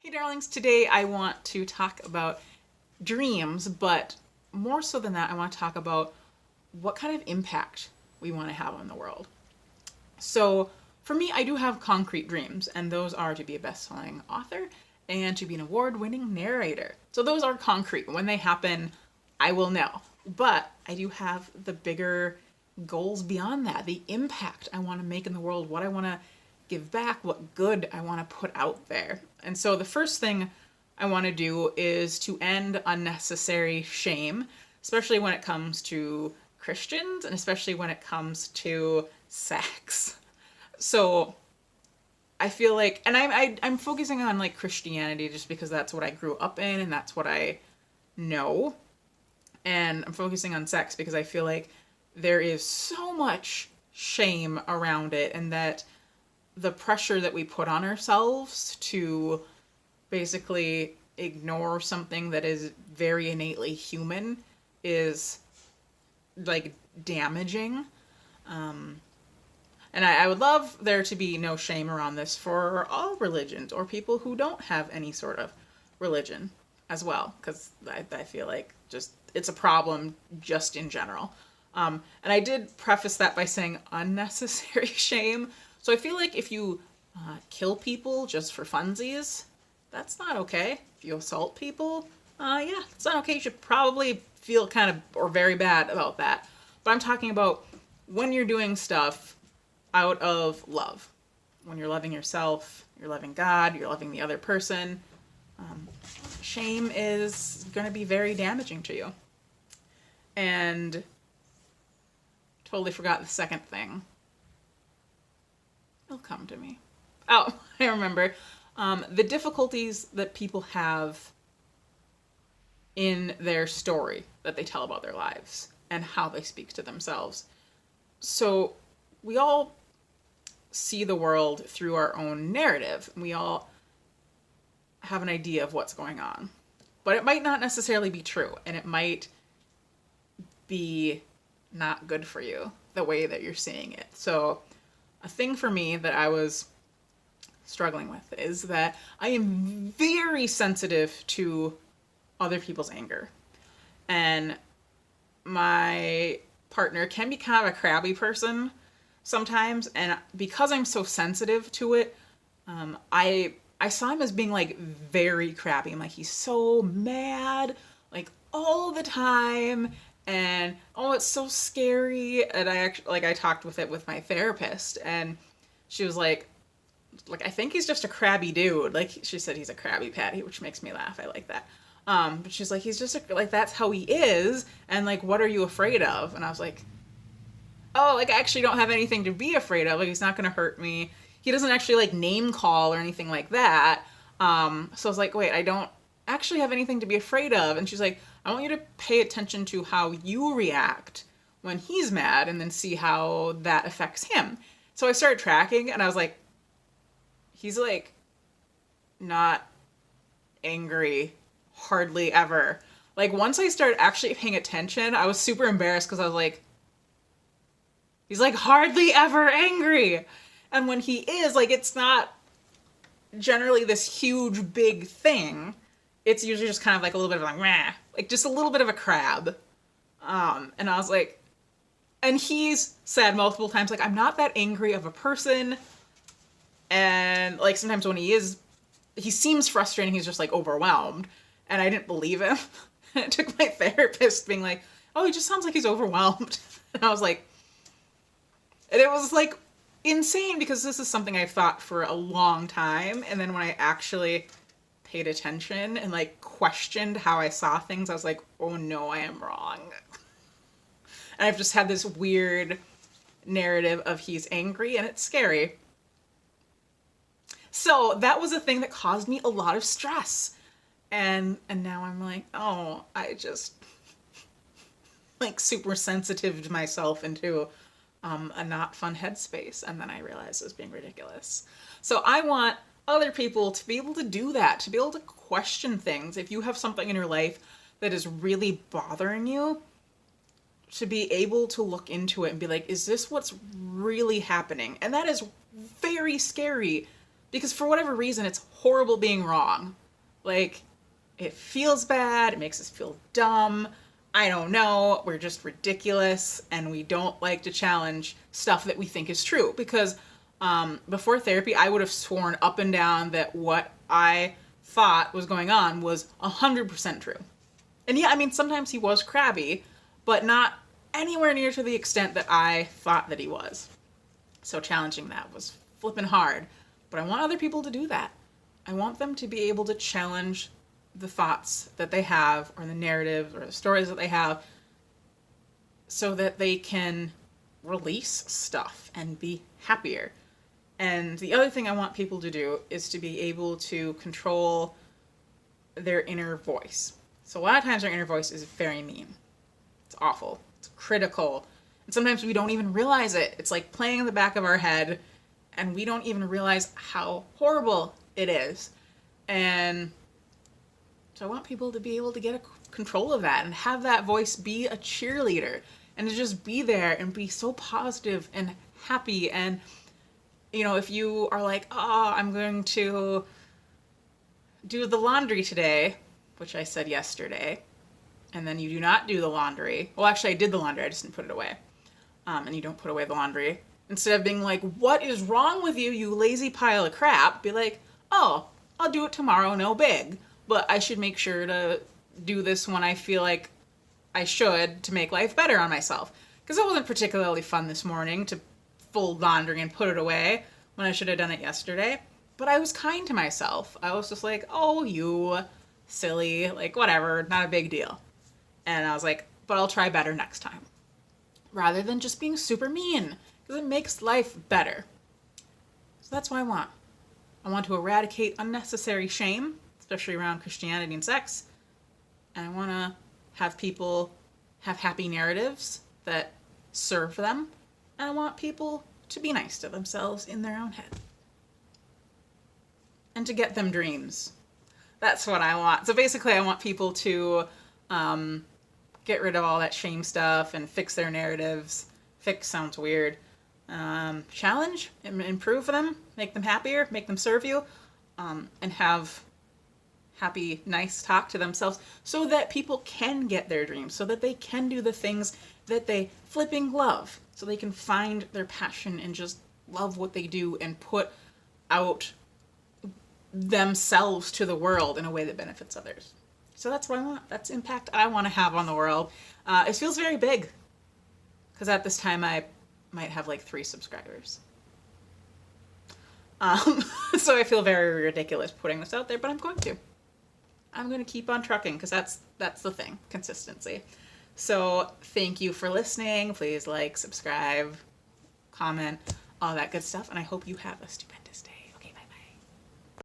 Hey darlings, today I want to talk about dreams, but more so than that, I want to talk about what kind of impact we want to have on the world. So, for me, I do have concrete dreams, and those are to be a best selling author and to be an award winning narrator. So, those are concrete. When they happen, I will know. But I do have the bigger goals beyond that, the impact I want to make in the world, what I want to give back, what good I want to put out there. And so the first thing I want to do is to end unnecessary shame, especially when it comes to Christians and especially when it comes to sex. So I feel like, and I'm focusing on like Christianity just because that's what I grew up in and that's what I know. And I'm focusing on sex because I feel like there is so much shame around it, and that the pressure that we put on ourselves to basically ignore something that is very innately human is like damaging. And I would love there to be no shame around this for all religions or people who don't have any sort of religion as well, because I feel like just it's a problem just in general. And I did preface that by saying unnecessary shame. So I feel like if you kill people just for funsies, that's not okay. If you assault people, yeah, it's not okay. You should probably feel kind of or very bad about that. But I'm talking about when you're doing stuff out of love. When you're loving yourself, you're loving God, you're loving the other person. Shame is going to be very damaging to you. And totally forgot the second thing. It'll come to me. Oh, I remember. The difficulties that people have in their story that they tell about their lives and how they speak to themselves. So we all see the world through our own narrative. We all have an idea of what's going on. But it might not necessarily be true, and it might be not good for you the way that you're seeing it. So a thing for me that I was struggling with is that I am very sensitive to other people's anger. And my partner can be kind of a crabby person sometimes, and because I'm so sensitive to it, I saw him as being like very crabby. I'm like, he's so mad like all the time, and oh, it's so scary. And I actually I talked with it with my therapist, and she was like I think he's just a crabby dude. Like she said, he's a crabby patty, which makes me laugh. I like that. But she's like, he's just like that's how he is, and like, what are you afraid of? And I was like, oh, like I actually don't have anything to be afraid of. Like he's not gonna hurt me. He doesn't actually like name call or anything like that. So I was like, wait, I don't actually have anything to be afraid of. And she's like, I want you to pay attention to how you react when he's mad and then see how that affects him. So I started tracking, and I was like, he's like not angry hardly ever. Like once I started actually paying attention, I was super embarrassed because I was like, he's like hardly ever angry. And when he is, like, it's not generally this huge big thing. It's usually just kind of like a little bit of like, meh, like just a little bit of a crab. And I was like, and he's said multiple times, like, I'm not that angry of a person. And like sometimes when he seems frustrated, he's just like overwhelmed. And I didn't believe him. And it took my therapist being like, oh, he just sounds like he's overwhelmed. And I was like, and it was like insane because this is something I've thought for a long time. And then when I actually paid attention and like questioned how I saw things, I was like, oh no, I am wrong. And I've just had this weird narrative of he's angry and it's scary. So that was a thing that caused me a lot of stress. And now I'm like, oh, I just like super sensitive to myself into a not fun headspace. And then I realized it was being ridiculous. So I want other people to be able to do that, to be able to question things. If you have something in your life that is really bothering you, to be able to look into it and be like, is this what's really happening? And that is very scary because for whatever reason, it's horrible being wrong. Like, it feels bad, it makes us feel dumb. I don't know, we're just ridiculous, and we don't like to challenge stuff that we think is true. Because before therapy, I would have sworn up and down that what I thought was going on was 100% true. And yeah, I mean, sometimes he was crabby, but not anywhere near to the extent that I thought that he was. So challenging that was flipping hard. But I want other people to do that. I want them to be able to challenge the thoughts that they have, or the narratives, or the stories that they have, so that they can release stuff and be happier. And the other thing I want people to do is to be able to control their inner voice. So a lot of times our inner voice is very mean. It's awful. It's critical. And sometimes we don't even realize it. It's like playing in the back of our head, and we don't even realize how horrible it is. And so I want people to be able to get control of that and have that voice be a cheerleader, and to just be there and be so positive and happy. And, you know, if you are like, oh, I'm going to do the laundry today, which I said yesterday, and then you do not do the laundry. Well, actually, I did the laundry. I just didn't put it away. And you don't put away the laundry. Instead of being like, what is wrong with you, you lazy pile of crap, be like, oh, I'll do it tomorrow, no big. But I should make sure to do this when I feel like I should, to make life better on myself. Because it wasn't particularly fun this morning to fold laundry and put it away when I should have done it yesterday. But I was kind to myself. I was just like, oh, you silly, like, whatever, not a big deal. And I was like, but I'll try better next time. Rather than just being super mean, because it makes life better. So that's what I want. I want to eradicate unnecessary shame, especially around Christianity and sex. And I want to have people have happy narratives that serve them. And I want people to be nice to themselves in their own head. And to get them dreams. That's what I want. So basically I want people to get rid of all that shame stuff and fix their narratives. Fix sounds weird. Challenge, improve them, make them happier, make them serve you, and have happy, nice talk to themselves, so that people can get their dreams, so that they can do the things that they flipping love, so they can find their passion and just love what they do and put out themselves to the world in a way that benefits others. So that's what I want. That's impact I want to have on the world. It feels very big, because at this time I might have like 3 subscribers. So I feel very ridiculous putting this out there, but I'm going to. I'm going to keep on trucking, because that's the thing, consistency. So thank you for listening. Please like, subscribe, comment, all that good stuff, and I hope you have a stupendous day.